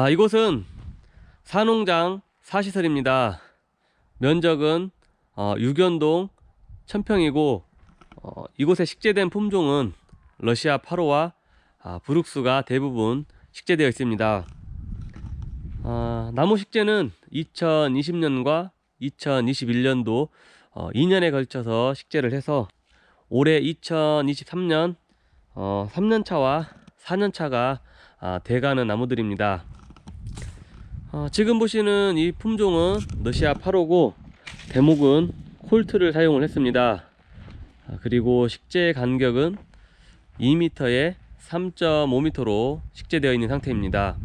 이곳은 사농장 사시설입니다. 면적은 육연동 1000평이고 이곳에 식재된 품종은 러시아 8호와 브룩스가 대부분 식재되어 있습니다. 나무 식재는 2020년과 2021년도 2년에 걸쳐서 식재를 해서 올해 2023년 3년차와 4년차가 돼가는 나무들입니다. 지금 보시는 이 품종은 러시아 8호고 대목은 콜트를 사용을 했습니다. 그리고 식재 간격은 2m에 3.5m로 식재되어 있는 상태입니다.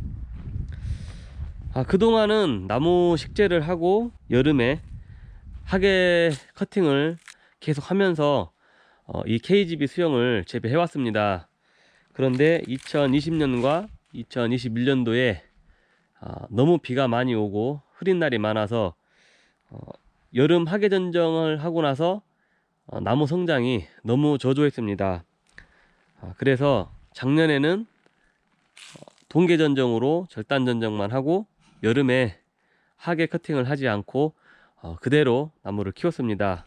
그동안은 나무 식재를 하고 여름에 하계 커팅을 계속 하면서 이 KGB 수영을 재배해 왔습니다. 그런데 2020년과 2021년도에 너무 비가 많이 오고 흐린 날이 많아서 여름 하계 전정을 하고 나서 나무 성장이 너무 저조했습니다. 그래서 작년에는 동계 전정으로 절단 전정만 하고 여름에 하계 커팅을 하지 않고 그대로 나무를 키웠습니다.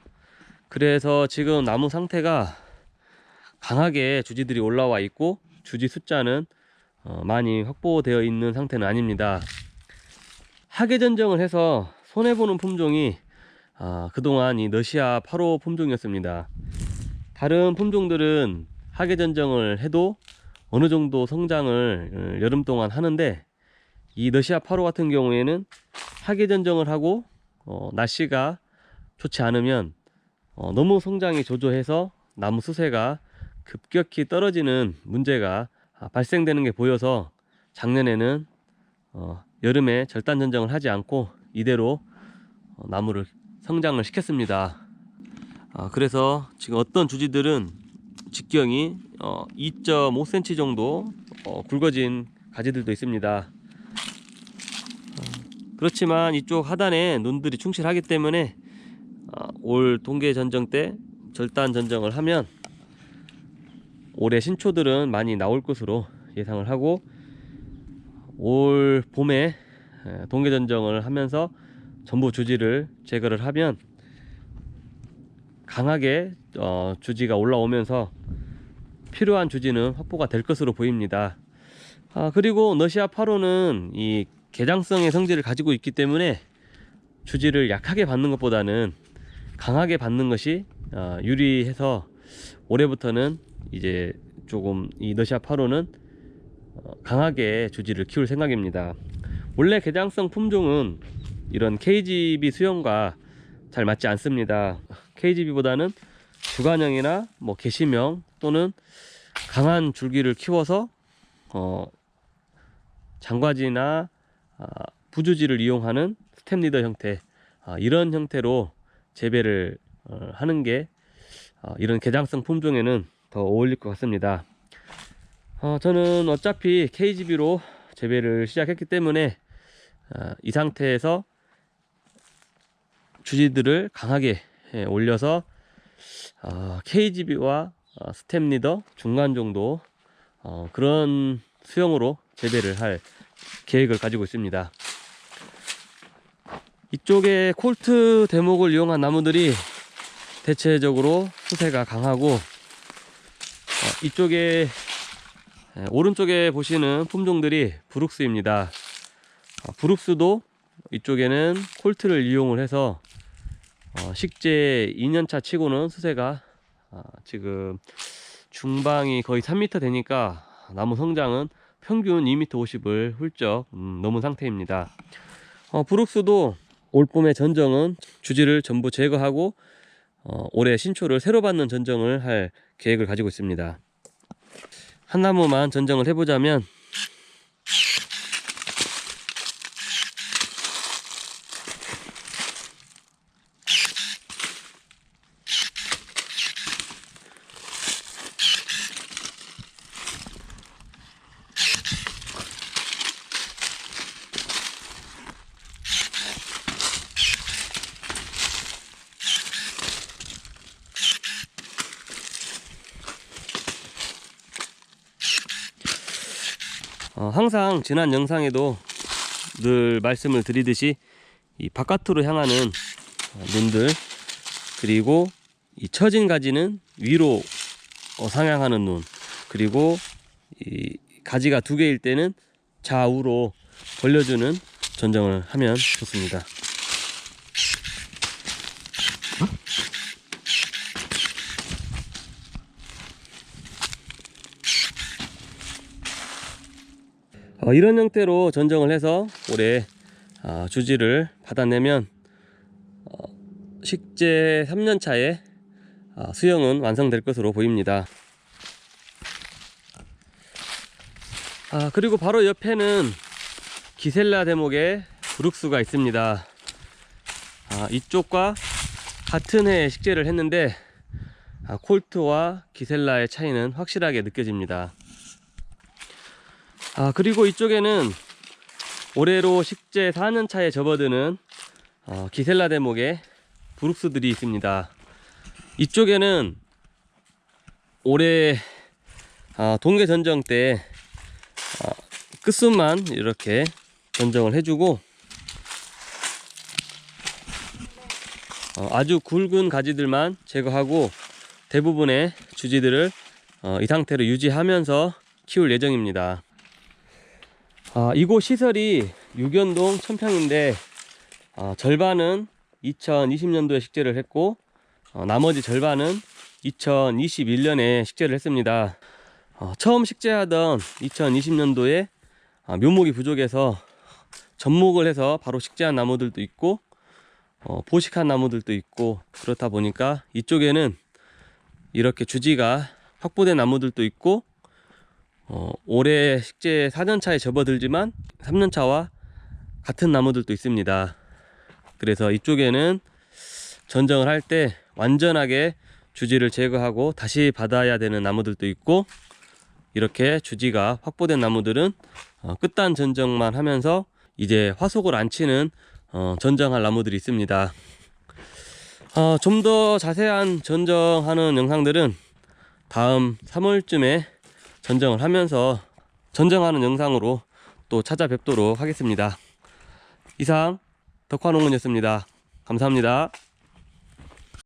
그래서 지금 나무 상태가 강하게 주지들이 올라와 있고 주지 숫자는 많이 확보되어 있는 상태는 아닙니다. 하계 전정을 해서 손해보는 품종이 그동안 이 러시아 8호 품종이었습니다. 다른 품종들은 하계 전정을 해도 어느 정도 성장을 여름 동안 하는데 이 러시아 8호 같은 경우에는 하계 전정을 하고 날씨가 좋지 않으면 너무 성장이 저조해서 나무 수세가 급격히 떨어지는 문제가 발생되는 게 보여서 작년에는 여름에 절단 전정을 하지 않고 이대로 나무를 성장을 시켰습니다. 그래서 지금 어떤 주지들은 직경이 2.5cm 정도 굵어진 가지들도 있습니다. 그렇지만 이쪽 하단에 논들이 충실하기 때문에 올 동계 전정 때 절단 전정을 하면 올해 신초들은 많이 나올 것으로 예상을 하고 올 봄에 동계 전정을 하면서 전부 주지를 제거를 하면 강하게 주지가 올라오면서 필요한 주지는 확보가 될 것으로 보입니다. 그리고 러시아 8호는 이 개장성의 성질을 가지고 있기 때문에 주지를 약하게 받는 것보다는 강하게 받는 것이 유리해서 올해부터는 이제 조금 이 러시아 8호는 강하게 주지를 키울 생각입니다. 원래 개장성 품종은 이런 KGB 수영과 잘 맞지 않습니다. KGB보다는 주간형이나 뭐 개심형 또는 강한 줄기를 키워서 장과지나 부주지를 이용하는 스텝리더 형태, 이런 형태로 재배를 하는 게 이런 개장성 품종에는 더 어울릴 것 같습니다. 저는 어차피 KGB로 재배를 시작했기 때문에 이 상태에서 주지들을 강하게 올려서 KGB와 스텝리더 중간 정도 그런 수영으로 재배를 할 계획을 가지고 있습니다. 이쪽에 콜트 대목을 이용한 나무들이 대체적으로 수세가 강하고 이쪽에 오른쪽에 보시는 품종들이 브룩스입니다. 브룩스도 이쪽에는 콜트를 이용을 해서 식재 2년차 치고는 수세가 지금 중방이 거의 3m 되니까 나무 성장은 평균 2m 50을 훌쩍 넘은 상태입니다. 브룩스도 올 봄의 전정은 주지를 전부 제거하고 올해 신초를 새로 받는 전정을 할 계획을 가지고 있습니다. 한 나무만 전정을 해보자면 항상 지난 영상에도 늘 말씀을 드리듯이 이 바깥으로 향하는 눈들, 그리고 이 처진 가지는 위로 상향하는 눈, 그리고 이 가지가 2개일 때는 좌우로 벌려주는 전정을 하면 좋습니다. 이런 형태로 전정을 해서 올해 주지를 받아내면 식재 3년차에 수영은 완성될 것으로 보입니다. 그리고 바로 옆에는 기셀라 대목의 브룩스가 있습니다. 이쪽과 같은 해에 식재를 했는데 콜트와 기셀라의 차이는 확실하게 느껴집니다. 그리고 이쪽에는 올해로 식재 4년차에 접어드는 기셀라 대목의 브룩스들이 있습니다. 이쪽에는 올해 동계 전정 때 끝순만 이렇게 전정을 해주고 아주 굵은 가지들만 제거하고 대부분의 주지들을 이 상태로 유지하면서 키울 예정입니다. 이곳 시설이 육연동 1000평인데 절반은 2020년도에 식재를 했고 나머지 절반은 2021년에 식재를 했습니다. 처음 식재하던 2020년도에 묘목이 부족해서 접목을 해서 바로 식재한 나무들도 있고 보식한 나무들도 있고, 그렇다 보니까 이쪽에는 이렇게 주지가 확보된 나무들도 있고 올해 식재 4년차에 접어들지만 3년차와 같은 나무들도 있습니다. 그래서 이쪽에는 전정을 할 때 완전하게 주지를 제거하고 다시 받아야 되는 나무들도 있고, 이렇게 주지가 확보된 나무들은 끝단 전정만 하면서 이제 화속을 안 치는 전정할 나무들이 있습니다. 좀 더 자세한 전정하는 영상들은 다음 3월쯤에 전정을 하면서 전정하는 영상으로 또 찾아뵙도록 하겠습니다. 이상 덕화농원이었습니다. 감사합니다.